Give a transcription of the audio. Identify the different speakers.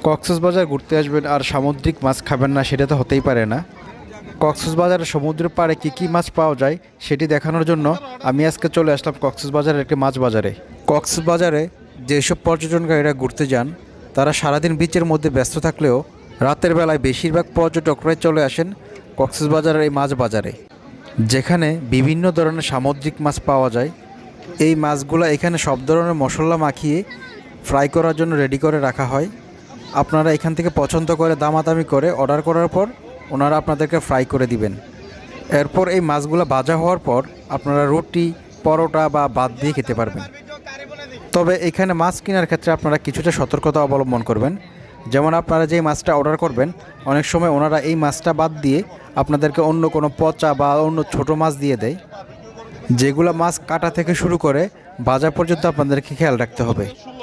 Speaker 1: কক্সবাজার ঘুরতে আসবেন আর সামুদ্রিক মাছ খাবেন না, সেটা তো হতেই পারে না। কক্সবাজারের সমুদ্রের পাড়ে কী কী মাছ পাওয়া যায় সেটি দেখানোর জন্য আমি আজকে চলে আসলাম কক্সবাজারের একটি মাছ বাজারে। কক্সবাজারে যেসব পর্যটনকারীরা ঘুরতে যান তারা সারাদিন বিচের মধ্যে ব্যস্ত থাকলেও রাতের বেলায় বেশিরভাগ পর্যটকরাই চলে আসেন কক্সবাজারের এই মাছ বাজারে, যেখানে বিভিন্ন ধরনের সামুদ্রিক মাছ পাওয়া যায়। এই মাছগুলো এখানে সব ধরনের মশলা মাখিয়ে ফ্রাই করার জন্য রেডি করে রাখা হয়। আপনারা এখান থেকে পছন্দ করে দামাদামি করে অর্ডার করার পর ওনারা আপনাদেরকে ফ্রাই করে দিবেন। এরপর এই মাছগুলো ভাজা হওয়ার পর আপনারা রুটি, পরোটা বা ভাত দিয়ে খেতে পারবেন। তবে এখানে মাছ কেনার ক্ষেত্রে আপনারা কিছুটা সতর্কতা অবলম্বন করবেন। যেমন আপনারা যেই মাছটা অর্ডার করবেন অনেক সময় ওনারা এই মাছটা বাদ দিয়ে আপনাদেরকে অন্য কোনো পচা বা অন্য ছোট মাছ দিয়ে দেয়, যেগুলো মাছ কাটা থেকে শুরু করে ভাজা পর্যন্ত আপনাদেরকে খেয়াল রাখতে হবে।